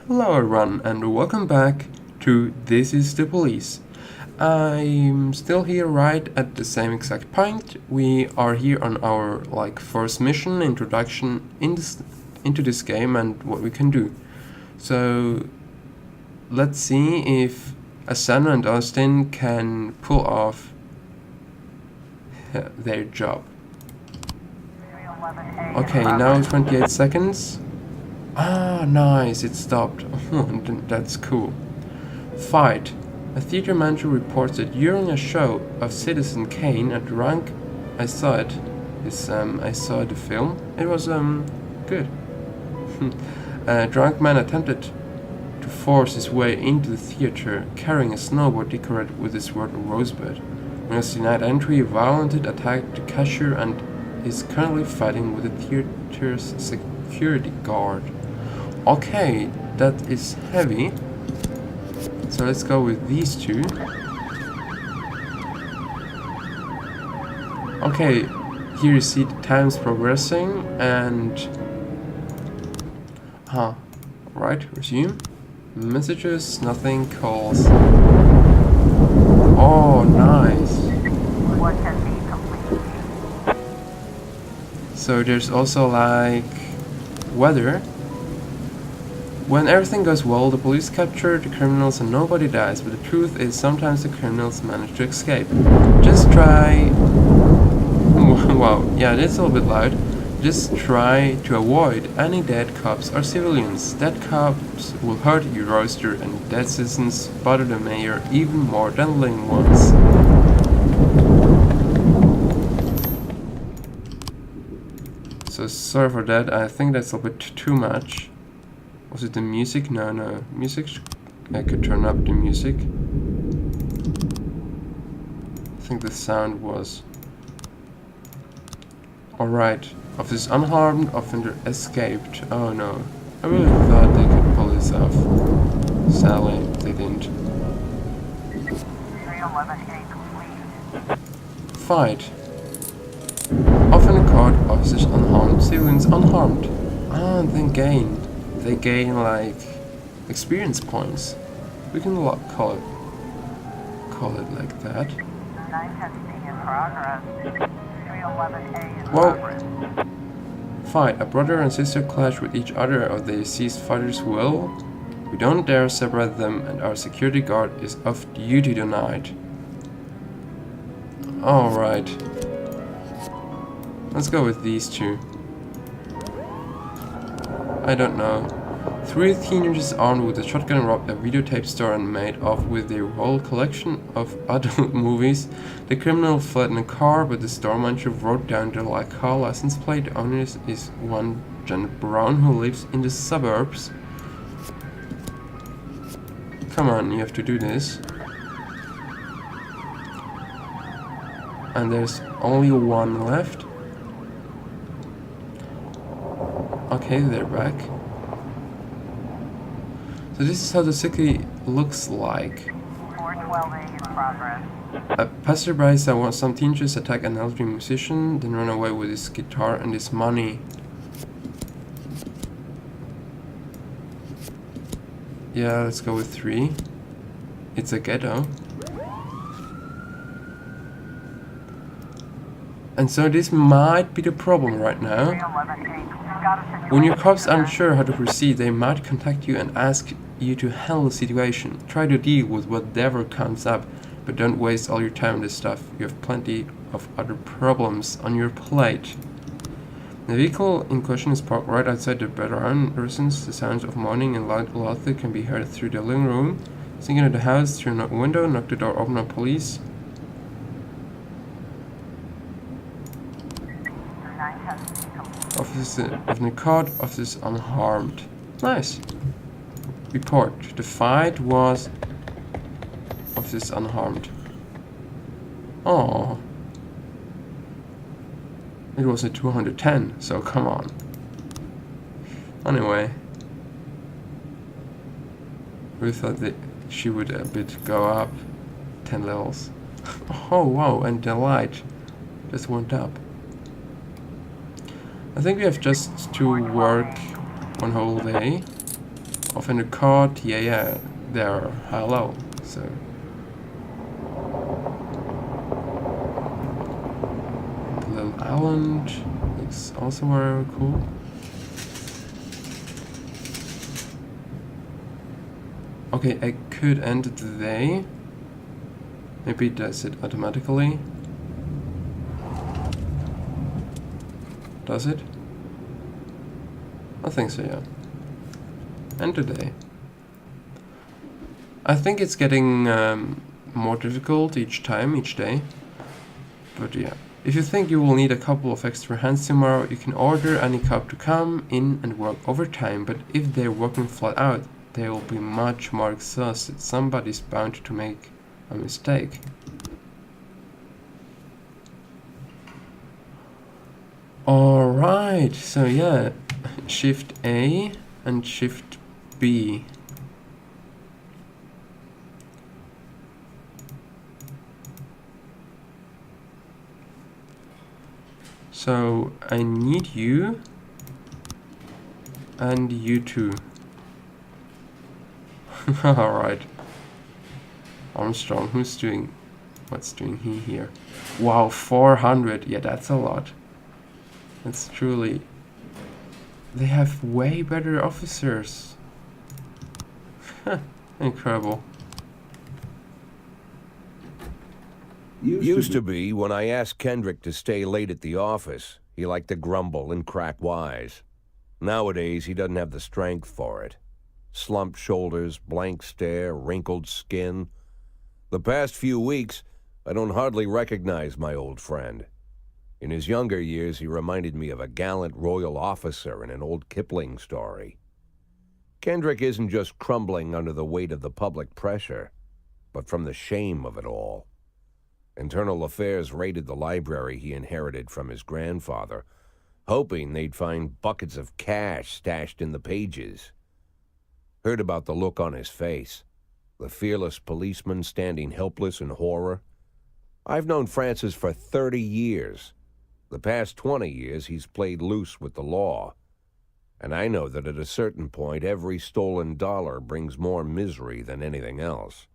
Hello everyone and welcome back to This is the Police. I'm still here right at the same exact point. We are here on our first mission introduction into this game and what we can do. So let's see if Asana and Austin can pull off their job. Okay, now 28 seconds. Ah, nice, it stopped. That's cool. Fight. A theater manager reports that during a show of Citizen Kane, a drunk... I saw it. I saw the film. It was, good. A drunk man attempted to force his way into the theater, carrying a snowboard decorated with the word Rosebud. When he was denied entry, he violently attacked the cashier and is currently fighting with the theater's security guard. Okay, that is heavy. So let's go with these two. Okay, here you see the times progressing and... right, resume. Messages, nothing, calls. Oh, nice. So there's also weather. When everything goes well, the police capture the criminals and nobody dies, but the truth is sometimes the criminals manage to escape. Just try... wow, yeah, that's a little bit loud. Just try to avoid any dead cops or civilians. Dead cops will hurt your roster, and dead citizens bother the mayor even more than living ones. So sorry for that, I think that's a bit too much. Was it the music? No. Music. I could turn up the music. I think the sound was... Alright. Officer unharmed, offender escaped. Oh no. I really thought they could pull this off. Sadly, they didn't. Fight. Offender caught, officers unharmed, civilians unharmed. Ah, then gain. They gain experience points. We can call it like that. Whoa! Fight. A brother and sister clash with each other of the deceased father's will. We don't dare separate them, and our security guard is off duty tonight. Alright. Let's go with these two. I don't know. 3 teenagers armed with a shotgun robbed a videotape store and made off with their whole collection of adult movies. The criminal fled in a car, but the store manager wrote down their car license plate. The owner is one Janet Brown who lives in the suburbs. Come on, you have to do this. And there's only one left. Okay, they're back. So this is how the city looks like. 412A in progress. A passerby saw some teenagers attack an elderly musician, then run away with his guitar and his money. Yeah, let's go with 3. It's a ghetto. And so this might be the problem right now. When your cops aren't sure how to proceed, they might contact you and ask you to handle the situation. Try to deal with whatever comes up, but don't waste all your time on this stuff. You have plenty of other problems on your plate. The vehicle in question is parked right outside the Brown residence. The sounds of moaning and loud laughter can be heard through the living room. Sneak into the house through a window, knock the door open on police. Officer of the caught, officers unharmed. Nice. Report. The fight was officers unharmed. Oh. It was a 210, so come on. Anyway. We thought that she would a bit go up 10 levels. Oh wow, and the light just went up. I think we have just to work one whole day. Offender caught. Yeah, they're hello. So. Little island looks also very cool. Okay, I could end the day. Maybe it does it automatically. Does it? I think so, yeah. End the day. I think it's getting more difficult each day. But yeah. If you think you will need a couple of extra hands tomorrow, you can order any cop to come in and work overtime, but if they're working flat out, they will be much more exhausted. Somebody's bound to make a mistake. Alright, so yeah, Shift A and Shift B. So I need you and you too. Alright. Armstrong, what's doing he here? Wow, 400. Yeah, that's a lot. That's truly... They have way better officers. Incredible. Used to be, when I asked Kendrick to stay late at the office, he liked to grumble and crack wise. Nowadays, he doesn't have the strength for it. Slumped shoulders, blank stare, wrinkled skin. The past few weeks, I don't hardly recognize my old friend. In his younger years, he reminded me of a gallant royal officer in an old Kipling story. Kendrick isn't just crumbling under the weight of the public pressure, but from the shame of it all. Internal Affairs raided the library he inherited from his grandfather, hoping they'd find buckets of cash stashed in the pages. Heard about the look on his face, the fearless policeman standing helpless in horror. I've known Francis for 30 years. The past 20 years, he's played loose with the law. And I know that at a certain point, every stolen dollar brings more misery than anything else.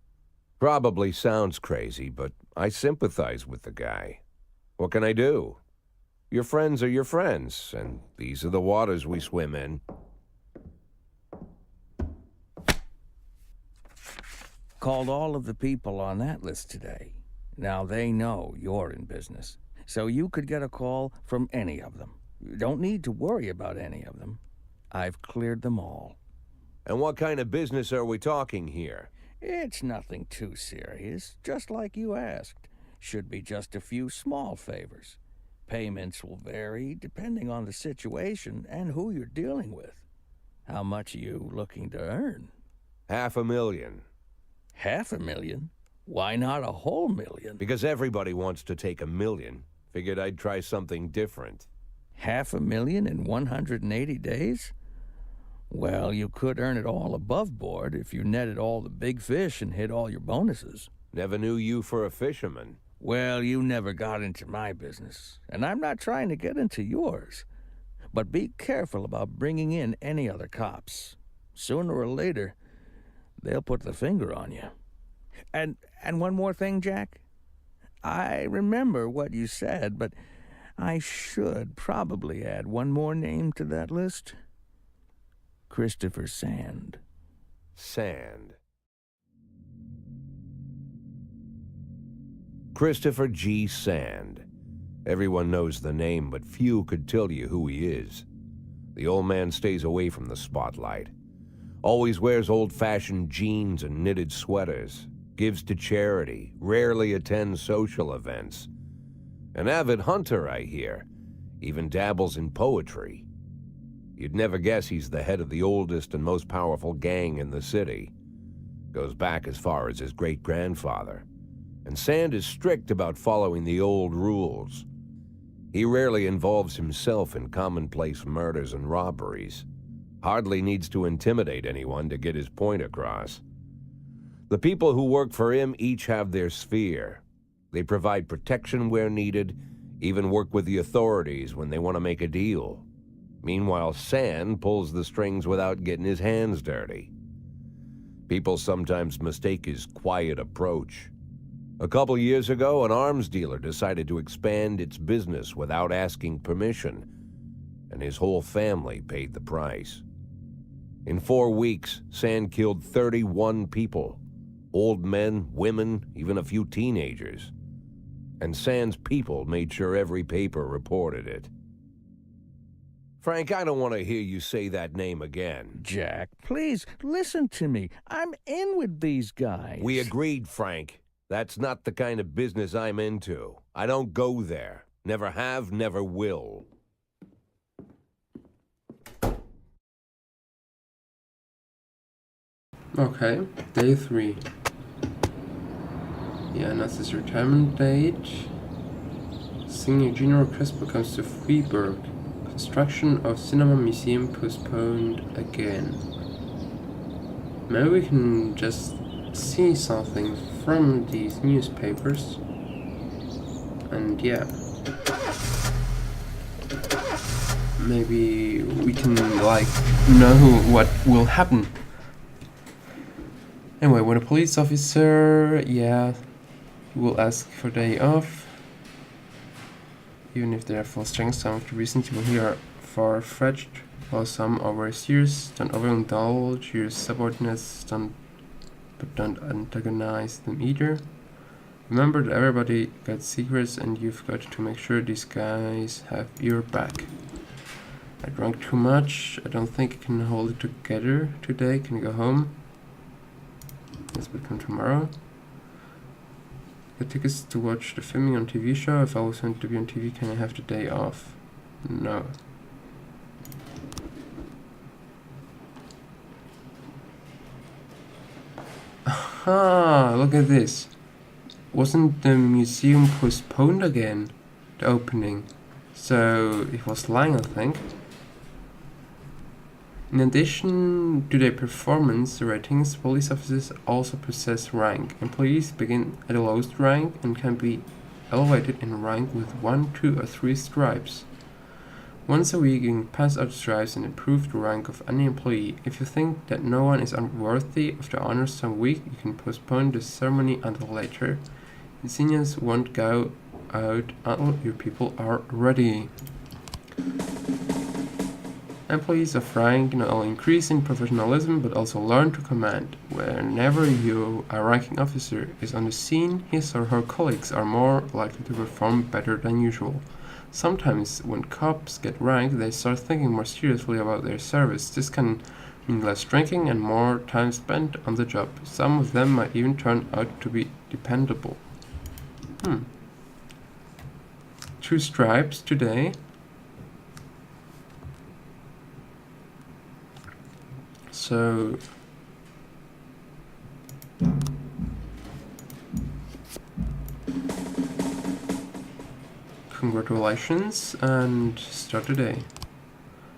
Probably sounds crazy, but I sympathize with the guy. What can I do? Your friends are your friends, and these are the waters we swim in. Called all of the people on that list today. Now they know you're in business, so you could get a call from any of them. You don't need to worry about any of them. I've cleared them all. And what kind of business are we talking here? It's nothing too serious, just like you asked. Should be just a few small favors. Payments will vary depending on the situation and who you're dealing with. How much are you looking to earn? $500,000. $500,000? Why not a whole million? Because everybody wants to take $1 million. Figured I'd try something different. $500,000 in 180 days? Well, you could earn it all above board if you netted all the big fish and hit all your bonuses. Never knew you for a fisherman. Well, you never got into my business, and I'm not trying to get into yours. But be careful about bringing in any other cops. Sooner or later, they'll put the finger on you. And one more thing, Jack. I remember what you said, but I should probably add one more name to that list. Christopher Sand. Sand. Christopher G. Sand. Everyone knows the name, but few could tell you who he is. The old man stays away from the spotlight. Always wears old-fashioned jeans and knitted sweaters. Gives to charity. Rarely attends social events. An avid hunter, I hear. Even dabbles in poetry. You'd never guess he's the head of the oldest and most powerful gang in the city. Goes back as far as his great-grandfather. And Sand is strict about following the old rules. He rarely involves himself in commonplace murders and robberies. Hardly needs to intimidate anyone to get his point across. The people who work for him each have their sphere. They provide protection where needed, even work with the authorities when they want to make a deal. Meanwhile, San pulls the strings without getting his hands dirty. People sometimes mistake his quiet approach. A couple years ago, an arms dealer decided to expand its business without asking permission, and his whole family paid the price. In 4 weeks, San killed 31 people. Old men, women, even a few teenagers. And San's people made sure every paper reported it. Frank, I don't want to hear you say that name again. Jack, please, listen to me. I'm in with these guys. We agreed, Frank. That's not the kind of business I'm into. I don't go there. Never have, never will. Okay, day 3. He announced his retirement date. Senior junior request becomes to Freeburg. Construction of cinema museum postponed again. Maybe we can just see something from these newspapers. And yeah. Maybe we can like know what will happen. Anyway, when a police officer, yeah, will ask for day off. Even if they are full strength, some of the reasons you will hear are far-fetched, while some are very serious. Don't overindulge your subordinates, but don't antagonize them either. Remember that everybody got secrets and you've got to make sure these guys have your back. I drank too much. I don't think I can hold it together today. Can you go home? Yes, but come tomorrow. Get tickets to watch the filming on TV show. If I was meant to be on TV, can I have the day off? No. Aha, look at this. Wasn't the museum postponed again? The opening. So it was lying, I think. In addition to their performance ratings, police officers also possess rank. Employees begin at the lowest rank and can be elevated in rank with 1, 2, or 3 stripes. Once a week, you can pass out stripes and improve the rank of any employee. If you think that no one is unworthy of the honors some week, you can postpone the ceremony until later. Insignias won't go out until your people are ready. Employees of rank not only increase in professionalism but also learn to command. Whenever a ranking officer is on the scene, his or her colleagues are more likely to perform better than usual. Sometimes, when cops get ranked, they start thinking more seriously about their service. This can mean less drinking and more time spent on the job. Some of them might even turn out to be dependable. 2 stripes today. So congratulations and start the day.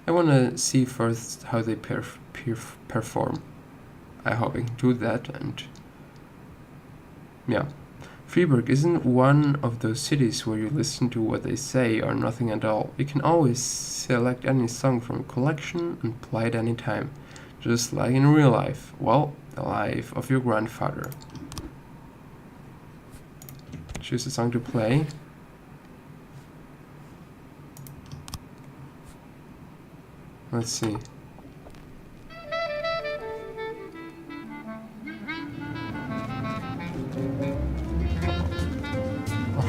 I want to see first how they perform. I hope I can do that. And yeah, Freeburg isn't one of those cities where you listen to what they say or nothing at all. You can always select any song from a collection and play it anytime. Just like in real life. Well, the life of your grandfather. Choose a song to play. Let's see.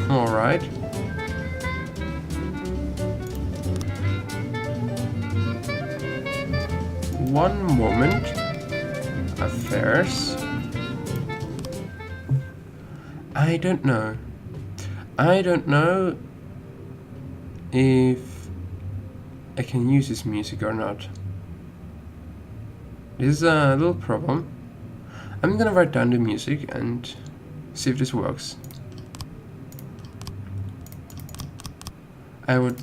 Alright. One moment. Affairs. I don't know. I don't know if I can use this music or not. This is a little problem. I'm gonna write down the music and see if this works. I would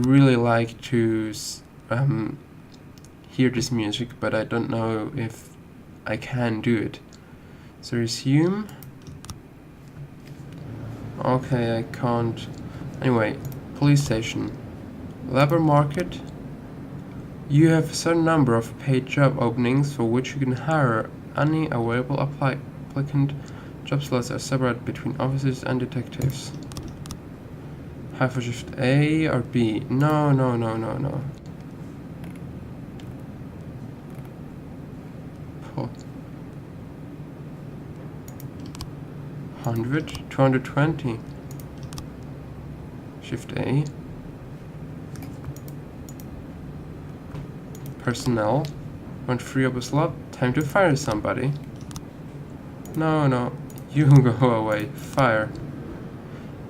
really like to hear this music, but I don't know if I can do it. So resume. Okay, I can't. Anyway, police station. Labor market. You have a certain number of paid job openings for which you can hire any available applicant. Job slots are separate between officers and detectives. Hire for shift A or B? No. 100, 220. Shift A. Personnel. Want to free up a slot? Time to fire somebody. No. You go away. Fire.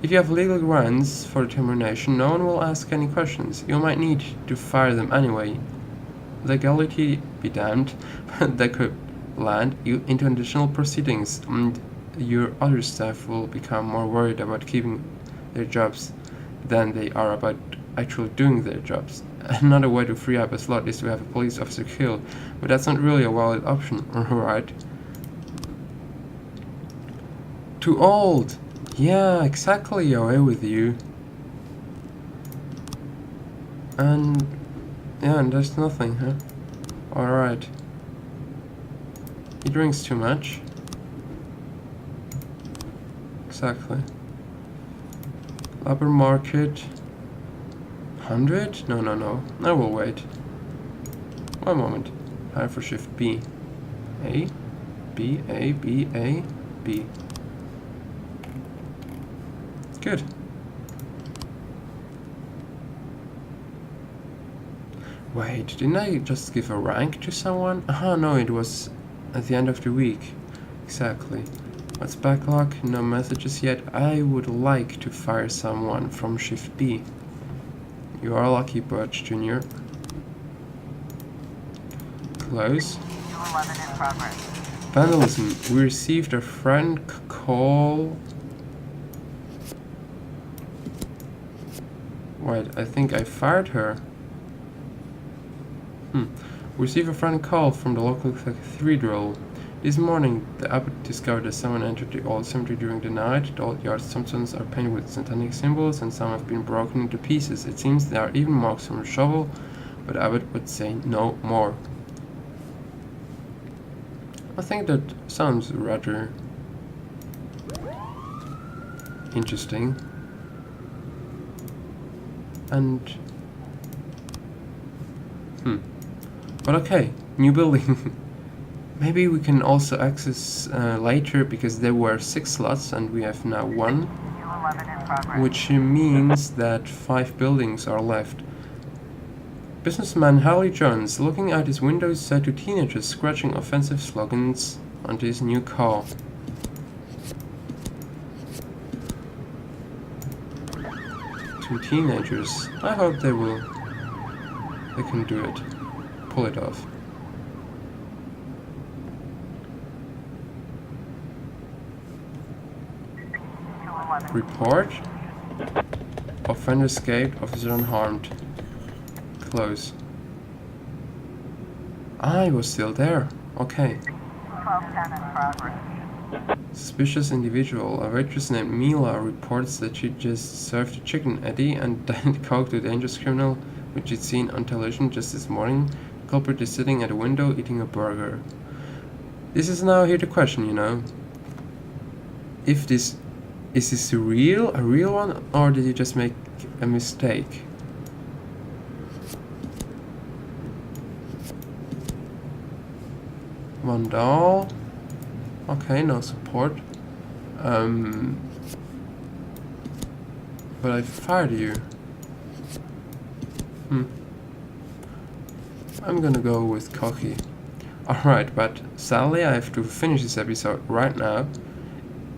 If you have legal grounds for termination, no one will ask any questions. You might need to fire them anyway. Legality be damned, but that could land you into additional proceedings, and your other staff will become more worried about keeping their jobs than they are about actually doing their jobs. Another way to free up a slot is to have a police officer killed, but that's not really a valid option, right? Too old! Yeah, exactly, away with you. And there's nothing, huh? Alright. He drinks too much. Exactly. Labor market. 100? No. I will wait. One moment. Hire for shift B. A. B. A. B. A. B. Good. Wait, didn't I just give a rank to someone? No, it was at the end of the week. Exactly. What's backlog? No messages yet. I would like to fire someone from shift B. You are lucky, Birch Jr. Close. Vandalism. We received a friend call. Wait, I think I fired her. We received a friend call from the local cathedral. This morning, the abbot discovered that someone entered the old cemetery during the night. The old yard tombstones are painted with satanic symbols, and some have been broken into pieces. It seems there are even marks from a shovel, but the abbot would say no more. I think that sounds rather interesting. And but okay, new building. Maybe we can also access later, because there were 6 slots and we have now 1, which means that 5 buildings are left. Businessman Harley Jones, looking out his window, said to teenagers scratching offensive slogans onto his new car. To teenagers. I hope they can do it. Pull it off. Report. Offender escaped, officer unharmed. Close. I was still there. Okay. Suspicious individual. A waitress named Mila reports that she just served a chicken eddy and died coke to a dangerous criminal, which she'd seen on television just this morning. The culprit is sitting at a window eating a burger. This is now here the question, you know. Is this a real one, or did you just make a mistake? One doll. Okay, no support. But I fired you. I'm gonna go with cocky. Alright, but sadly I have to finish this episode right now.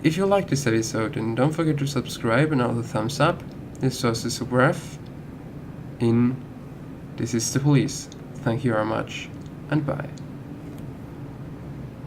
If you liked this episode, then don't forget to subscribe and also thumbs up. This was the Super F in This is the Police. Thank you very much, and bye.